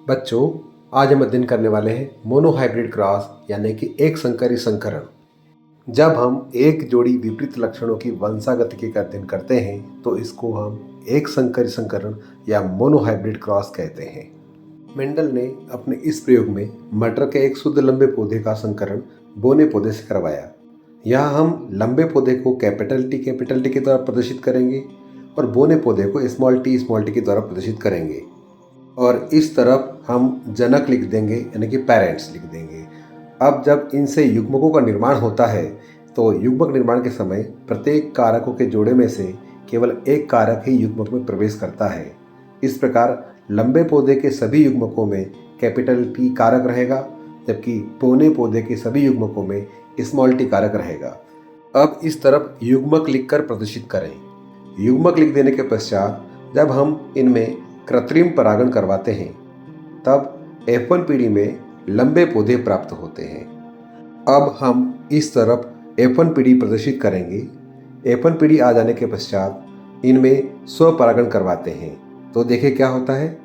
बच्चों, आज हम अध्ययन करने वाले हैं मोनोहाइब्रिड क्रॉस यानी कि एक संकरी संकरण। जब हम एक जोड़ी विपरीत लक्षणों की वंशागति का अध्ययन करते हैं तो इसको हम एक संकरी संकरण या मोनोहाइब्रिड क्रॉस कहते हैं। मेंडल ने अपने इस प्रयोग में मटर के एक शुद्ध लंबे पौधे का संकरण बोने पौधे से करवाया। यहाँ हम लंबे पौधे को कैपिटल टी के द्वारा प्रदर्शित करेंगे और बोने पौधे को स्मॉल टी के द्वारा प्रदर्शित करेंगे। और इस तरफ हम जनक लिख देंगे यानी कि पेरेंट्स लिख देंगे। अब जब इनसे युग्मकों का निर्माण होता है तो युग्मक निर्माण के समय प्रत्येक कारकों के जोड़े में से केवल एक कारक ही युग्मक में प्रवेश करता है। इस प्रकार लंबे पौधे के सभी युग्मकों में कैपिटल टी कारक रहेगा, जबकि बोने पौधे के सभी युग्मकों में स्मॉल टी कारक रहेगा। अब इस तरफ युग्मक लिखकर प्रदर्शित करें। युग्मक लिख देने के पश्चात जब हम इनमें कृत्रिम परागण करवाते हैं तब F1 पीढ़ी में लंबे पौधे प्राप्त होते हैं। अब हम इस तरफ F1 पीढ़ी प्रदर्शित करेंगे। F1 पीढ़ी आ जाने के पश्चात इनमें स्वपरागण करवाते हैं तो देखिए क्या होता है।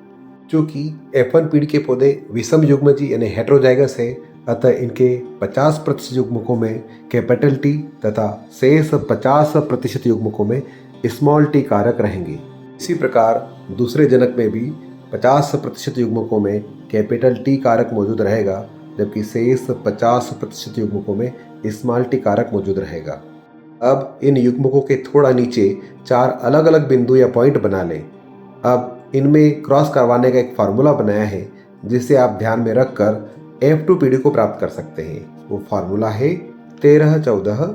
चूँकि F1 पीढ़ी के पौधे विषम युग्मजी यानी हेटेरोजाइगस है, अतः इनके 50% युग्मकों में कैपिटल टी तथा शेष 50% युग्मकों में स्मॉल टी कारक रहेंगे। इसी प्रकार दूसरे जनक में भी 50% युग्मकों में कैपिटल टी कारक मौजूद रहेगा, जबकि शेष 50% युग्मकों में स्मॉल टी कारक मौजूद रहेगा। अब इन युग्मकों के थोड़ा नीचे 4 अलग अलग बिंदु या पॉइंट बना लें। अब इनमें क्रॉस करवाने का एक फार्मूला बनाया है जिसे आप ध्यान में रखकर F2 पीढ़ी को प्राप्त कर सकते हैं। वो फार्मूला है 13, 14,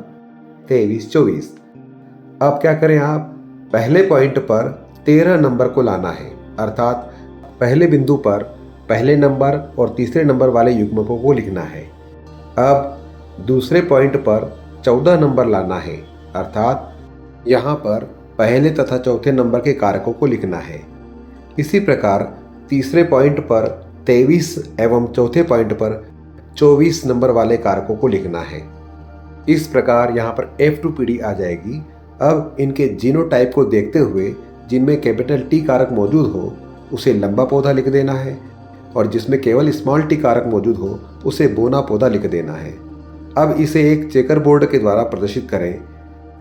23, 24। अब क्या करें, आप पहले पॉइंट पर 13 नंबर को लाना है, अर्थात पहले बिंदु पर पहले नंबर और तीसरे नंबर वाले युग्मकों को लिखना है। अब दूसरे पॉइंट पर 14 नंबर लाना है, अर्थात यहाँ पर पहले तथा चौथे नंबर के कारकों को लिखना है। इसी प्रकार तीसरे पॉइंट पर 23 एवं चौथे पॉइंट पर 24 नंबर वाले कारकों को लिखना है। इस प्रकार यहाँ पर F2 पीढ़ी आ जाएगी। अब इनके जीनोटाइप को देखते हुए जिनमें कैपिटल टी कारक मौजूद हो उसे लंबा पौधा लिख देना है और जिसमें केवल स्मॉल टी कारक मौजूद हो उसे बोना पौधा लिख देना है। अब इसे एक चेकर बोर्ड के द्वारा प्रदर्शित करें।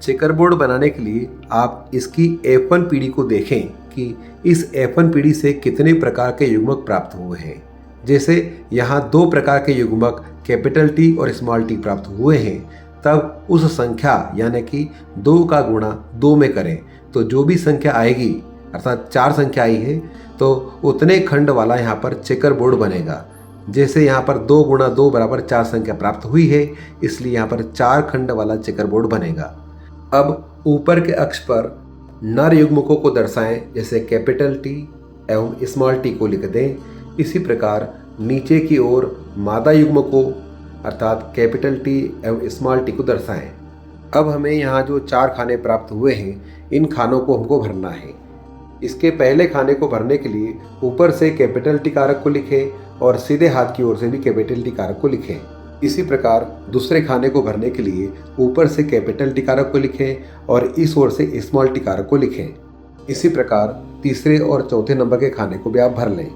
चेकर बोर्ड बनाने के लिए आप इसकी F1 पीढ़ी को देखें कि इस F1 पीढ़ी से कितने प्रकार के युग्मक प्राप्त हुए हैं। जैसे यहाँ 2 प्रकार के युग्मक कैपिटल टी और स्मॉल टी प्राप्त हुए हैं, तब उस संख्या यानी कि 2 का गुणा 2 में करें तो जो भी संख्या आएगी, अर्थात 4 संख्या आई है तो उतने खंड वाला यहाँ पर चेकर बोर्ड बनेगा। जैसे यहाँ पर 2 गुणा 2 बराबर 4 संख्या प्राप्त हुई है, इसलिए यहाँ पर 4 खंड वाला चेकर बोर्ड बनेगा। अब ऊपर के अक्ष पर नर युग्मकों को दर्शाएं, जैसे कैपिटल टी एवं स्मॉल टी को लिख दें। इसी प्रकार नीचे की ओर मादा युग्मकों अर्थात कैपिटल टी एवं स्मॉल टी को दर्शाएं। अब हमें यहाँ जो 4 खाने प्राप्त हुए हैं, इन खानों को हमको भरना है। इसके पहले खाने को भरने के लिए ऊपर से कैपिटल टी कारक को लिखें और सीधे हाथ की ओर से भी कैपिटल टी कारक को लिखें। इसी प्रकार दूसरे खाने को भरने के लिए ऊपर से कैपिटल टी कारक को लिखें और इस ओर से स्मॉल टी कारक को लिखें। इसी प्रकार तीसरे और चौथे नंबर के खाने को भी आप भर लें।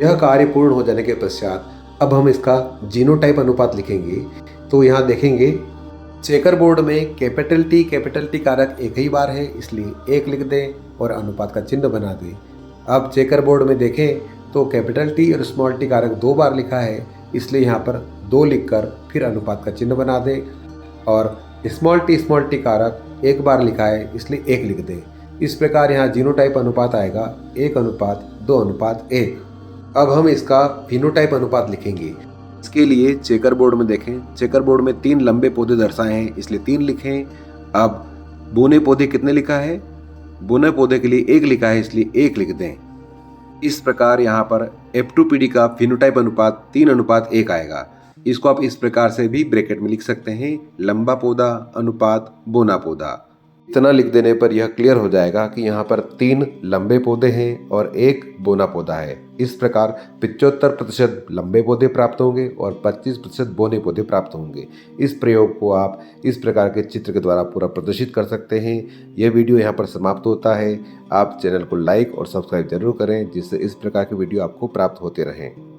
यह कार्य पूर्ण हो जाने के पश्चात अब हम इसका जीनोटाइप अनुपात लिखेंगे। तो यहाँ देखेंगे चेकर बोर्ड में कैपिटल टी कारक एक ही बार है, इसलिए 1 लिख दें और अनुपात का चिन्ह बना दें। अब चेकर बोर्ड में देखें तो कैपिटल टी और स्मॉल टी कारक 2 बार लिखा है, इसलिए यहाँ पर 2 लिखकर फिर अनुपात का चिन्ह बना दें और स्मॉल टी कारक 1 बार लिखा है, इसलिए 1 लिख दें। इस प्रकार यहाँ जीनोटाइप अनुपात आएगा 1:2:1। अब हम इसका फिनोटाइप अनुपात लिखेंगे। इसके लिए चेकर बोर्ड में देखें, चेकर बोर्ड में 3 लंबे पौधे दर्शाए हैं, इसलिए 3 लिखें। अब बोने पौधे कितने लिखा है, बोने पौधे के लिए 1 लिखा है, इसलिए 1 लिख दें। इस प्रकार यहाँ पर F2 पीढ़ी का फिनोटाइप अनुपात 3:1 आएगा। इसको आप इस प्रकार से भी ब्रैकेट में लिख सकते हैं, लंबा पौधा अनुपात बोना पौधा। इतना लिख देने पर यह क्लियर हो जाएगा कि यहाँ पर 3 लंबे पौधे हैं और 1 बोना पौधा है। इस प्रकार 75% लंबे पौधे प्राप्त होंगे और 25% बोने पौधे प्राप्त होंगे। इस प्रयोग को आप इस प्रकार के चित्र के द्वारा पूरा प्रदर्शित कर सकते हैं। यह वीडियो यहाँ पर समाप्त होता है। आप चैनल को लाइक और सब्सक्राइब जरूर करें, जिससे इस प्रकार के वीडियो आपको प्राप्त होते रहें।